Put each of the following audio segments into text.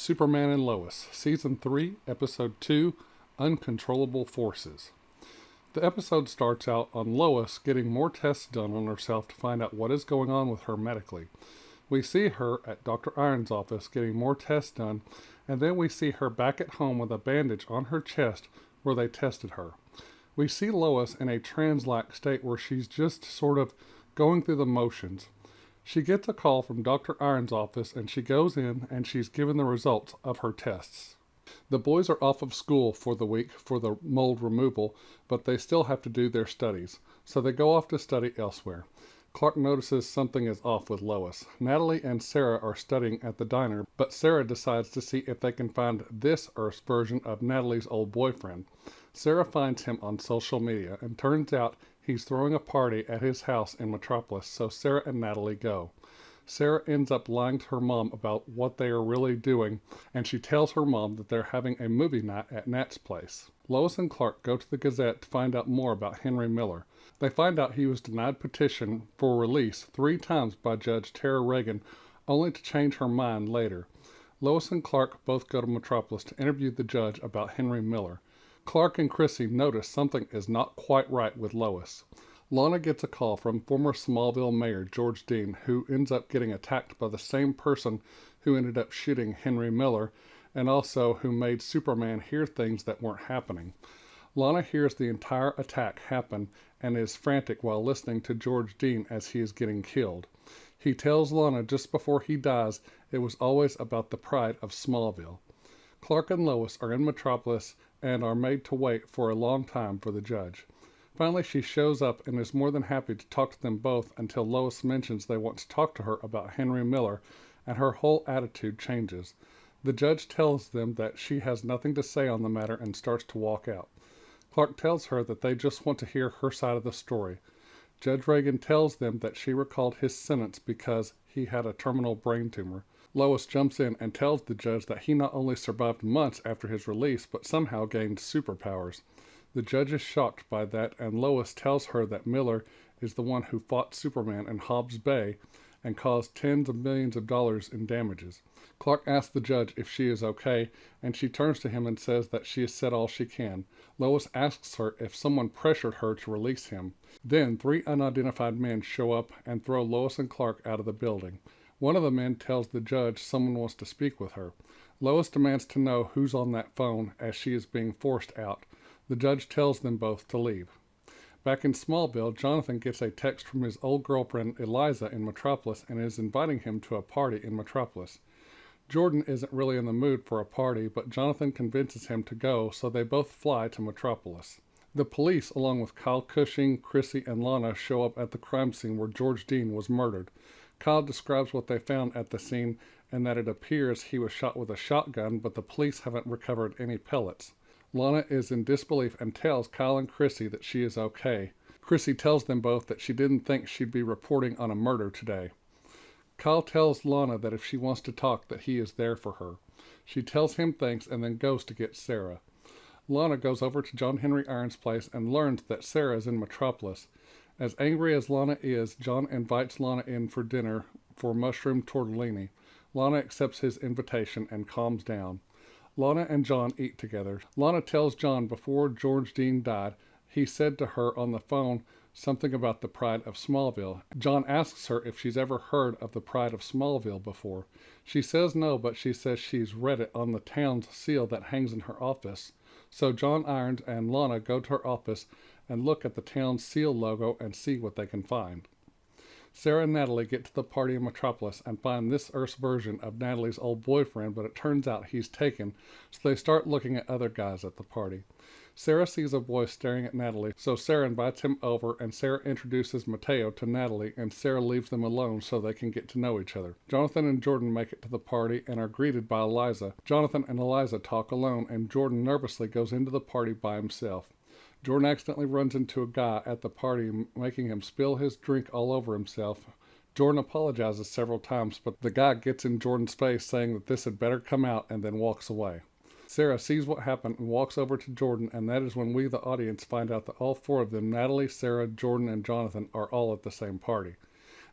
Superman and Lois, Season 3, Episode 2, Uncontrollable Forces. The episode starts out on Lois getting more tests done on herself to find out what is going on with her medically. We see her at Dr. Iron's office getting more tests done, and then we see her back at home with a bandage on her chest where they tested her. We see Lois in a trance-like state where she's just sort of going through the motions. She gets a call from Dr. Iron's office and she goes in and she's given the results of her tests. The boys are off of school for the week for the mold removal, but they still have to do their studies, so they go off to study elsewhere. Clark notices something is off with Lois. Natalie and Sarah are studying at the diner, but Sarah decides to see if they can find this Earth's version of Natalie's old boyfriend. Sarah finds him on social media, and turns out he's throwing a party at his house in Metropolis, so Sarah and Natalie go. Sarah ends up lying to her mom about what they are really doing, and she tells her mom that they're having a movie night at Nat's place. Lois and Clark go to the Gazette to find out more about Henry Miller. They find out he was denied petition for release 3 times by Judge Tara Reagan, only to change her mind later. Lois and Clark both go to Metropolis to interview the judge about Henry Miller. Clark and Chrissy notice something is not quite right with Lois. Lana gets a call from former Smallville Mayor George Dean, who ends up getting attacked by the same person who ended up shooting Henry Miller, and also who made Superman hear things that weren't happening. Lana hears the entire attack happen and is frantic while listening to George Dean as he is getting killed. He tells Lana just before he dies it was always about the pride of Smallville. Clark and Lois are in Metropolis and are made to wait for a long time for the judge. Finally, she shows up and is more than happy to talk to them both until Lois mentions they want to talk to her about Henry Miller, and her whole attitude changes. The judge tells them that she has nothing to say on the matter and starts to walk out. Clark tells her that they just want to hear her side of the story. Judge Reagan tells them that she recalled his sentence because he had a terminal brain tumor. Lois jumps in and tells the judge that he not only survived months after his release, but somehow gained superpowers. The judge is shocked by that, and Lois tells her that Miller is the one who fought Superman in Hobbs Bay and caused tens of millions of dollars in damages. Clark asks the judge if she is okay, and she turns to him and says that she has said all she can. Lois asks her if someone pressured her to release him. Then 3 unidentified men show up and throw Lois and Clark out of the building. One of the men tells the judge someone wants to speak with her. Lois demands to know who's on that phone as she is being forced out. The judge tells them both to leave. Back in Smallville, Jonathan gets a text from his old girlfriend Eliza in Metropolis and is inviting him to a party in Metropolis. Jordan isn't really in the mood for a party, but Jonathan convinces him to go, so they both fly to Metropolis. The police, along with Kyle Cushing, Chrissy, and Lana, show up at the crime scene where George Dean was murdered. Kyle describes what they found at the scene and that it appears he was shot with a shotgun, but the police haven't recovered any pellets. Lana is in disbelief and tells Kyle and Chrissy that she is okay. Chrissy tells them both that she didn't think she'd be reporting on a murder today. Kyle tells Lana that if she wants to talk, that he is there for her. She tells him thanks and then goes to get Sarah. Lana goes over to John Henry Iron's place and learns that Sarah is in Metropolis. As angry as Lana is, John invites Lana in for dinner for mushroom tortellini. Lana accepts his invitation and calms down. Lana and John eat together. Lana tells John before George Dean died, he said to her on the phone something about the Pride of Smallville. John asks her if she's ever heard of the Pride of Smallville before. She says no, but she says she's read it on the town's seal that hangs in her office. So John Irons and Lana go to her office and look at the town's seal logo and see what they can find. Sarah and Natalie get to the party in Metropolis and find this Earth's version of Natalie's old boyfriend, but it turns out he's taken, so they start looking at other guys at the party. Sarah sees a boy staring at Natalie, so Sarah invites him over, and Sarah introduces Mateo to Natalie, and Sarah leaves them alone so they can get to know each other. Jonathan and Jordan make it to the party and are greeted by Eliza. Jonathan and Eliza talk alone, and Jordan nervously goes into the party by himself. Jordan accidentally runs into a guy at the party, making him spill his drink all over himself. Jordan apologizes several times, but the guy gets in Jordan's face saying that this had better come out and then walks away. Sarah sees what happened and walks over to Jordan, and that is when we, the audience, find out that all 4 of them, Natalie, Sarah, Jordan, and Jonathan, are all at the same party.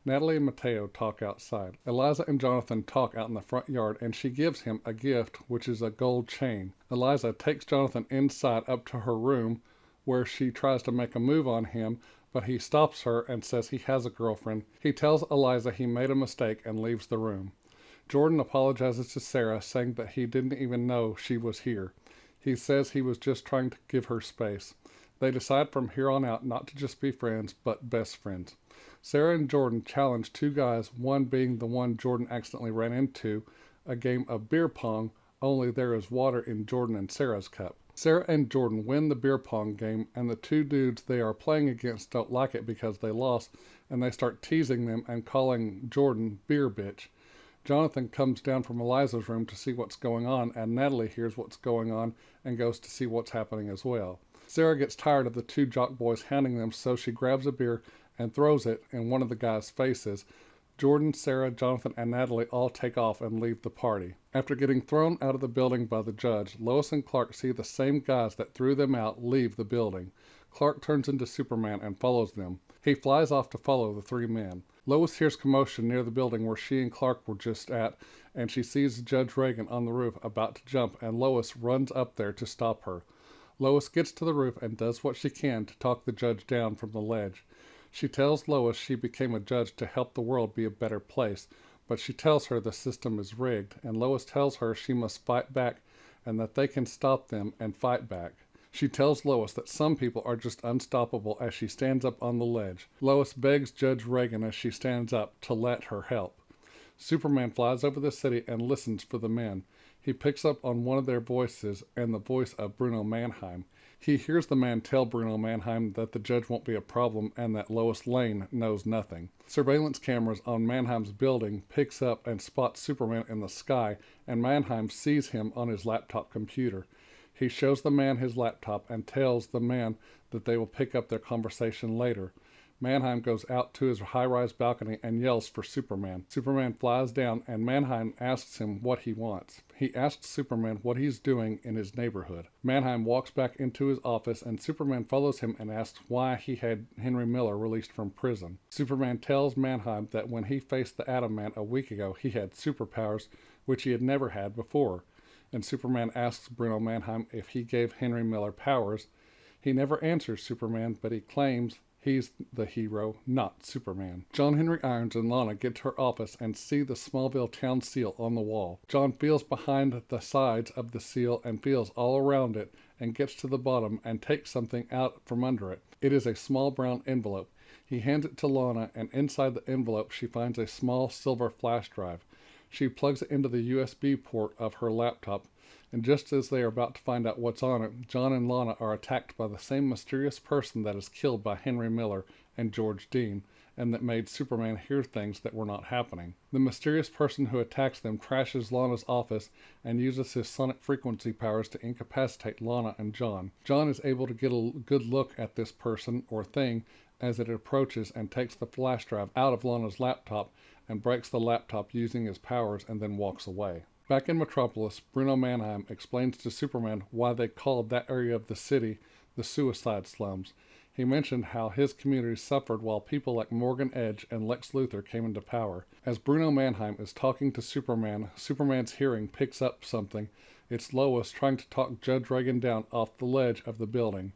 Natalie and Mateo talk outside. Eliza and Jonathan talk out in the front yard, and she gives him a gift, which is a gold chain. Eliza takes Jonathan inside up to her room, where she tries to make a move on him, but he stops her and says he has a girlfriend. He tells Eliza he made a mistake and leaves the room. Jordan apologizes to Sarah, saying that he didn't even know she was here. He says he was just trying to give her space. They decide from here on out not to just be friends, but best friends. Sarah and Jordan challenge two guys, one being the one Jordan accidentally ran into, a game of beer pong, only there is water in Jordan and Sarah's cup. Sarah and Jordan win the beer pong game, and the two dudes they are playing against don't like it because they lost, and they start teasing them and calling Jordan beer bitch. Jonathan comes down from Eliza's room to see what's going on, and Natalie hears what's going on and goes to see what's happening as well. Sarah gets tired of the two jock boys hounding them, so she grabs a beer and throws it in one of the guys' faces. Jordan, Sarah, Jonathan, and Natalie all take off and leave the party. After getting thrown out of the building by the judge, Lois and Clark see the same guys that threw them out leave the building. Clark turns into Superman and follows them. He flies off to follow the three men. Lois hears commotion near the building where she and Clark were just at, and she sees Judge Reagan on the roof about to jump, and Lois runs up there to stop her. Lois gets to the roof and does what she can to talk the judge down from the ledge. She tells Lois she became a judge to help the world be a better place, but she tells her the system is rigged, and Lois tells her she must fight back and that they can stop them and fight back. She tells Lois that some people are just unstoppable as she stands up on the ledge. Lois begs Judge Reagan as she stands up to let her help. Superman flies over the city and listens for the men. He picks up on one of their voices and the voice of Bruno Mannheim. He hears the man tell Bruno Mannheim that the judge won't be a problem and that Lois Lane knows nothing. Surveillance cameras on Mannheim's building picks up and spots Superman in the sky, and Mannheim sees him on his laptop computer. He shows the man his laptop and tells the man that they will pick up their conversation later. Mannheim goes out to his high-rise balcony and yells for Superman. Superman flies down, and Mannheim asks him what he wants. He asks Superman what he's doing in his neighborhood. Mannheim walks back into his office, and Superman follows him and asks why he had Henry Miller released from prison. Superman tells Mannheim that when he faced the Atom Man a week ago, he had superpowers, which he had never had before. And Superman asks Bruno Mannheim if he gave Henry Miller powers. He never answers Superman, but he claims he's the hero, not Superman. John Henry Irons and Lana get to her office and see the Smallville town seal on the wall. John feels behind the sides of the seal and feels all around it and gets to the bottom and takes something out from under it. It is a small brown envelope. He hands it to Lana, and inside the envelope she finds a small silver flash drive. She plugs it into the USB port of her laptop, and just as they are about to find out what's on it, John and Lana are attacked by the same mysterious person that is killed by Henry Miller and George Dean, and that made Superman hear things that were not happening. The mysterious person who attacks them trashes Lana's office and uses his sonic frequency powers to incapacitate Lana and John. John is able to get a good look at this person or thing as it approaches and takes the flash drive out of Lana's laptop and breaks the laptop using his powers and then walks away. Back in Metropolis, Bruno Mannheim explains to Superman why they called that area of the city the suicide slums. He mentioned how his community suffered while people like Morgan Edge and Lex Luthor came into power. As Bruno Mannheim is talking to Superman, Superman's hearing picks up something. It's Lois trying to talk Judge Reagan down off the ledge of the building.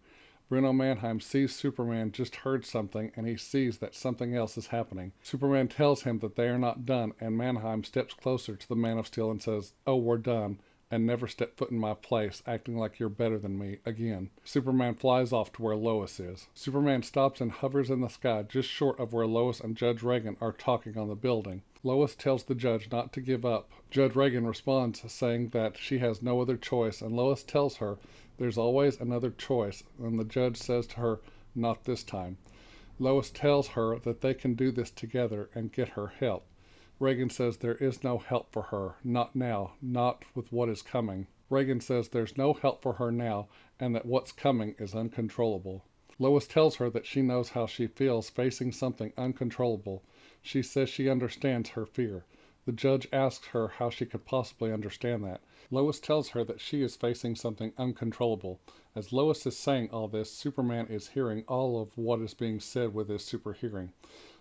Bruno Mannheim sees Superman just heard something, and he sees that something else is happening. Superman tells him that they are not done, and Mannheim steps closer to the Man of Steel and says, "Oh, we're done, and never step foot in my place, acting like you're better than me again." Superman flies off to where Lois is. Superman stops and hovers in the sky just short of where Lois and Judge Reagan are talking on the building. Lois tells the judge not to give up. Judge Reagan responds saying that she has no other choice, and Lois tells her there's always another choice, and the judge says to her, "Not this time." Lois tells her that they can do this together and get her help. Reagan says there is no help for her, not now, not with what is coming. Reagan says there's no help for her now, and that what's coming is uncontrollable. Lois tells her that she knows how she feels facing something uncontrollable. She says she understands her fear. The judge asks her how she could possibly understand that. Lois tells her that she is facing something uncontrollable. As Lois is saying all this, Superman is hearing all of what is being said with his super hearing.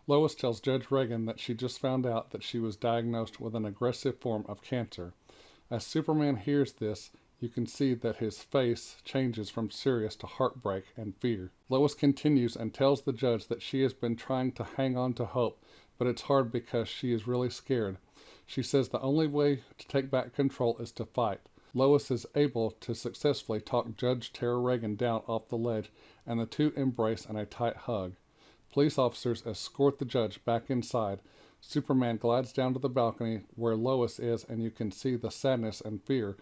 Lois tells Judge Reagan that she just found out that she was diagnosed with an aggressive form of cancer. As Superman hears this, you can see that his face changes from serious to heartbreak and fear. Lois continues and tells the judge that she has been trying to hang on to hope, but it's hard because she is really scared. She says the only way to take back control is to fight. Lois is able to successfully talk Judge Tara Reagan down off the ledge, and the two embrace in a tight hug. Police officers escort the judge back inside. Superman glides down to the balcony where Lois is, and you can see the sadness and fear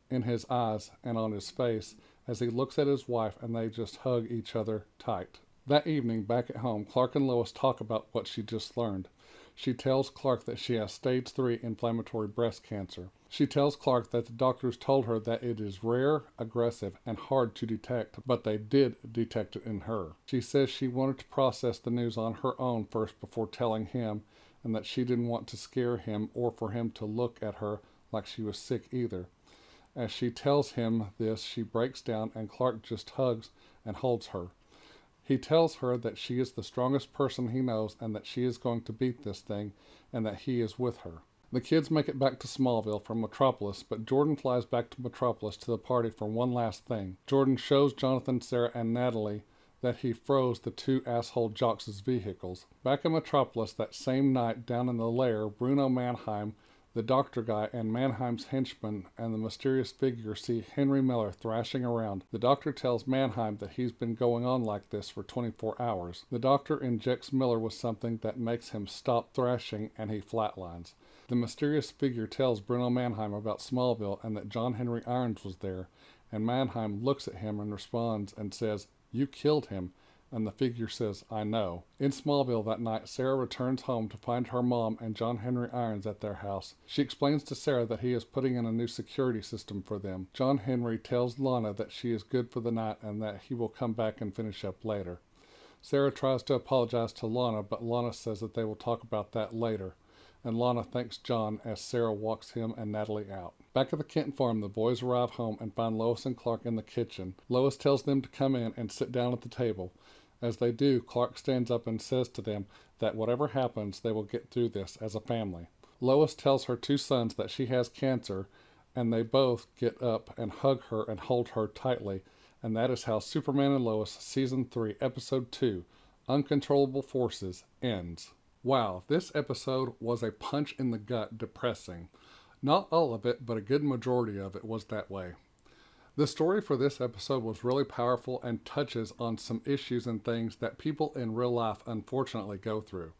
in his eyes and on his face as he looks at his wife, and they just hug each other tight. That evening, back at home, Clark and Lois talk about what she just learned. She tells Clark that she has stage 3 inflammatory breast cancer. She tells Clark that the doctors told her that it is rare, aggressive, and hard to detect, but they did detect it in her. She says she wanted to process the news on her own first before telling him, and that she didn't want to scare him or for him to look at her like she was sick either. As she tells him this, she breaks down, and Clark just hugs and holds her. He tells her that she is the strongest person he knows and that she is going to beat this thing and that he is with her. The kids make it back to Smallville from Metropolis, but Jordan flies back to Metropolis to the party for one last thing. Jordan shows Jonathan, Sarah, and Natalie that he froze the two asshole jocks' vehicles. Back in Metropolis that same night, down in the lair, Bruno Mannheim, the doctor guy, and Mannheim's henchman and the mysterious figure see Henry Miller thrashing around. The doctor tells Mannheim that he's been going on like this for 24 hours. The doctor injects Miller with something that makes him stop thrashing, and he flatlines. The mysterious figure tells Bruno Mannheim about Smallville and that John Henry Irons was there, and Mannheim looks at him and responds and says, "You killed him." And the figure says, "I know." In Smallville that night, Sarah returns home to find her mom and John Henry Irons at their house. She explains to Sarah that he is putting in a new security system for them. John Henry tells Lana that she is good for the night and that he will come back and finish up later. Sarah tries to apologize to Lana, but Lana says that they will talk about that later. And Lana thanks John as Sarah walks him and Natalie out. Back at the Kent farm, the boys arrive home and find Lois and Clark in the kitchen. Lois tells them to come in and sit down at the table. As they do, Clark stands up and says to them that whatever happens, they will get through this as a family. Lois tells her two sons that she has cancer, and they both get up and hug her and hold her tightly. And that is how Superman and Lois Season 3, Episode 2, Uncontrollable Forces, ends. Wow, this episode was a punch in the gut depressing. Not all of it, but a good majority of it was that way. The story for this episode was really powerful and touches on some issues and things that people in real life unfortunately go through.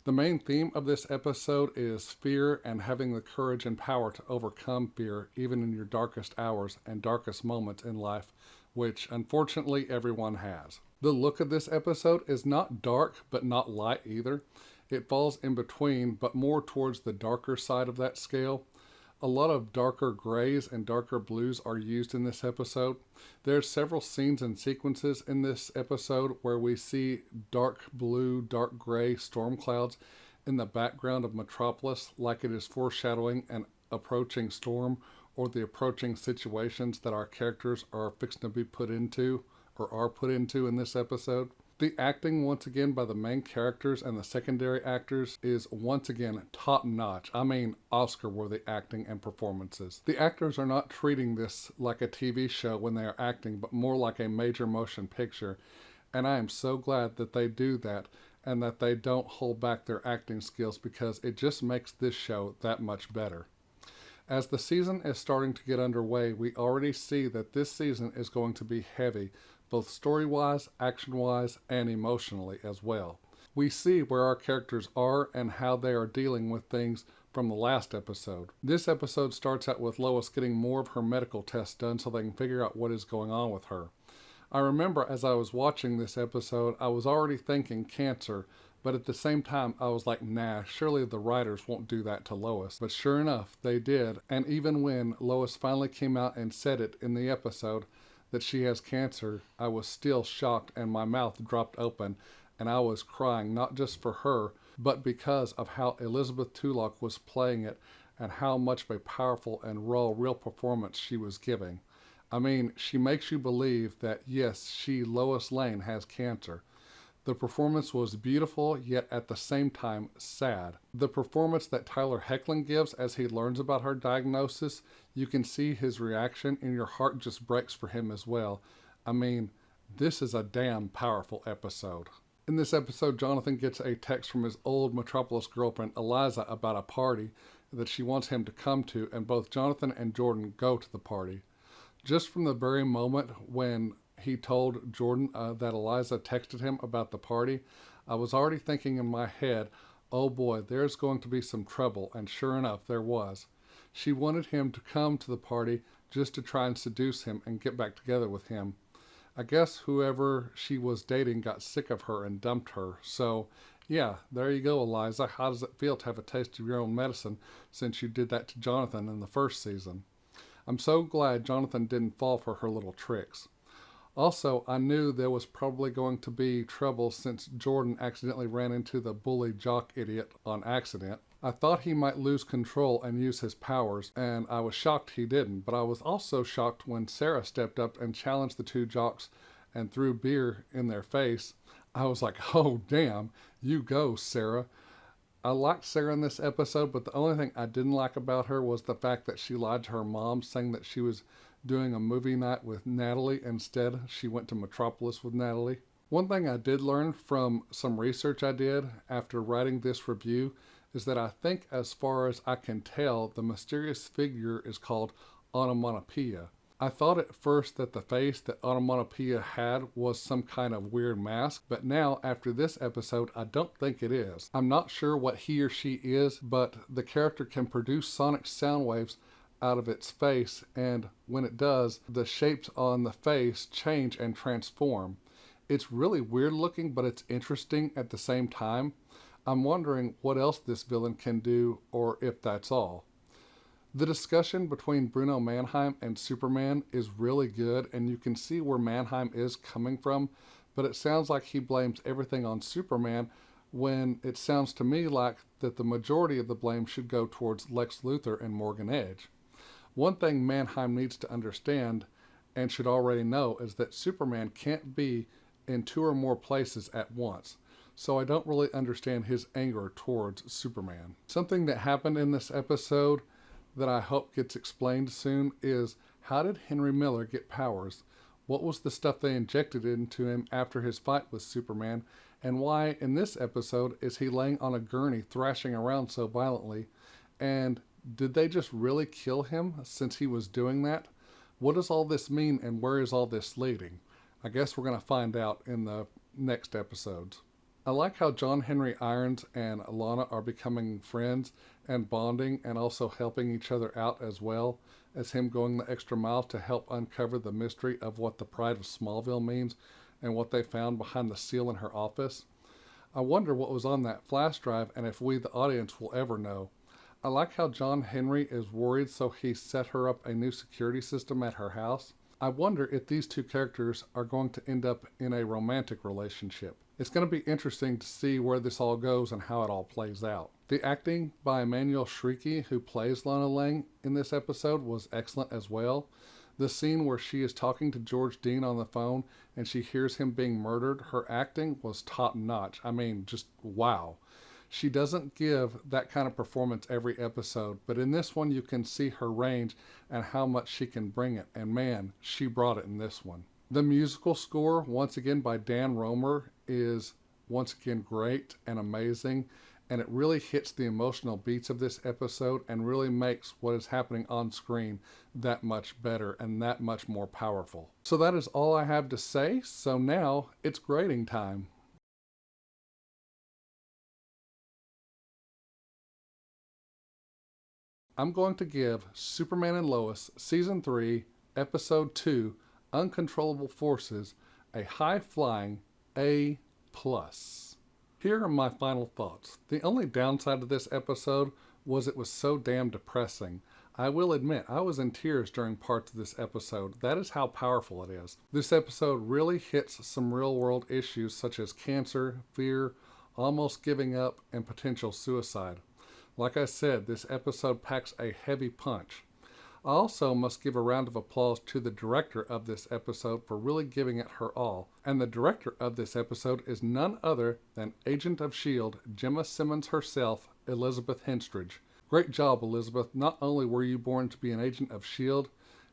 The main theme of this episode is fear and having the courage and power to overcome fear even in your darkest hours and darkest moments in life, which unfortunately everyone has. The look of this episode is not dark but not light either. It falls in between but more towards the darker side of that scale. A lot of darker grays and darker blues are used in this episode. There are several scenes and sequences in this episode where we see dark blue, dark gray storm clouds in the background of Metropolis, like it is foreshadowing an approaching storm or the approaching situations that our characters are fixing to be put into or are put into in this episode. The acting, once again, by the main characters and the secondary actors is once again top-notch. I mean, Oscar-worthy acting and performances. The actors are not treating this like a TV show when they are acting, but more like a major motion picture. And I am so glad that they do that and that they don't hold back their acting skills, because it just makes this show that much better. As the season is starting to get underway, we already see that this season is going to be heavy, both story-wise, action-wise, and emotionally as well. We see where our characters are and how they are dealing with things from the last episode. This episode starts out with Lois getting more of her medical tests done so they can figure out what is going on with her. I remember as I was watching this episode, I was already thinking cancer, but at the same time, I was like, nah, surely the writers won't do that to Lois. But sure enough, they did. And even when Lois finally came out and said it in the episode, that she has cancer, I was still shocked and my mouth dropped open and I was crying, not just for her, but because of how Elizabeth Tulloch was playing it and how much of a powerful and raw, real performance she was giving. I mean, she makes you believe that yes, she, Lois Lane, has cancer. The performance was beautiful, yet at the same time sad. The performance that Tyler Hoechlin gives as he learns about her diagnosis, you can see his reaction and your heart just breaks for him as well. I mean, this is a damn powerful episode. In this episode, Jonathan gets a text from his old Metropolis girlfriend, Eliza, about a party that she wants him to come to, and both Jonathan and Jordan go to the party. Just from the very moment when he told Jordan that Eliza texted him about the party, I was already thinking in my head, oh boy, there's going to be some trouble, and sure enough, there was. She wanted him to come to the party just to try and seduce him and get back together with him. I guess whoever she was dating got sick of her and dumped her. So, yeah, there you go, Eliza. How does it feel to have a taste of your own medicine since you did that to Jonathan in the first season? I'm so glad Jonathan didn't fall for her little tricks. Also, I knew there was probably going to be trouble since Jordan accidentally ran into the bully jock idiot on accident. I thought he might lose control and use his powers, and I was shocked he didn't, but I was also shocked when Sarah stepped up and challenged the two jocks and threw beer in their face. I was like, oh damn, you go, Sarah. I liked Sarah in this episode, but the only thing I didn't like about her was the fact that she lied to her mom, saying that she was doing a movie night with Natalie. Instead, she went to Metropolis with Natalie. One thing I did learn from some research I did after writing this review is that I think, as far as I can tell, the mysterious figure is called onomatopoeia. I thought at first that the face that onomatopoeia had was some kind of weird mask, but now, after this episode, I don't think it is. I'm not sure what he or she is, but the character can produce sonic sound waves out of its face, and when it does, the shapes on the face change and transform. It's really weird looking, but it's interesting at the same time. I'm wondering what else this villain can do, or if that's all. The discussion between Bruno Mannheim and Superman is really good, and you can see where Mannheim is coming from, but it sounds like he blames everything on Superman, when it sounds to me like that the majority of the blame should go towards Lex Luthor and Morgan Edge. One thing Mannheim needs to understand, and should already know, is that Superman can't be in two or more places at once. So I don't really understand his anger towards Superman. Something that happened in this episode that I hope gets explained soon is, how did Henry Miller get powers? What was the stuff they injected into him after his fight with Superman? And why, in this episode, is he laying on a gurney thrashing around so violently? And did they just really kill him since he was doing that? What does all this mean, and where is all this leading? I guess we're going to find out in the next episodes. I like how John Henry Irons and Alana are becoming friends and bonding, and also helping each other out, as well as him going the extra mile to help uncover the mystery of what the Pride of Smallville means and what they found behind the seal in her office. I wonder what was on that flash drive, and if we, the audience, will ever know. I like how John Henry is worried, so he set her up a new security system at her house. I wonder if these two characters are going to end up in a romantic relationship. It's going to be interesting to see where this all goes and how it all plays out. The acting by Emmanuel Shrieky, who plays Lana Lang in this episode, was excellent as well. The scene where she is talking to George Dean on the phone and she hears him being murdered, her acting was top notch. I mean, just wow. She doesn't give that kind of performance every episode, but in this one you can see her range and how much she can bring it, and man, she brought it in this one. The musical score, once again by Dan Romer, is once again great and amazing, and it really hits the emotional beats of this episode and really makes what is happening on screen that much better and that much more powerful. So that is all I have to say, so now it's grading time. I'm going to give Superman and Lois Season 3, Episode 2, Uncontrollable Forces, a high-flying A+. Here are my final thoughts. The only downside of this episode was it was so damn depressing. I will admit, I was in tears during parts of this episode. That is how powerful it is. This episode really hits some real-world issues such as cancer, fear, almost giving up, and potential suicide. Like I said, this episode packs a heavy punch. I also must give a round of applause to the director of this episode for really giving it her all. And the director of this episode is none other than Agent of S.H.I.E.L.D. Gemma Simmons herself, Elizabeth Henstridge. Great job, Elizabeth. Not only were you born to be an agent of S.H.I.E.L.D.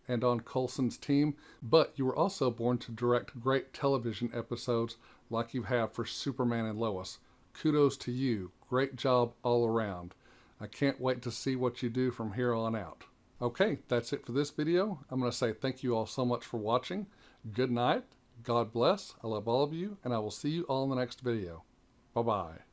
and on Coulson's team, but you were also born to direct great television episodes like you have for Superman and Lois. Kudos to you. Great job all around. I can't wait to see what you do from here on out. Okay, that's it for this video. I'm going to say thank you all so much for watching. Good night. God bless. I love all of you, and I will see you all in the next video. Bye-bye.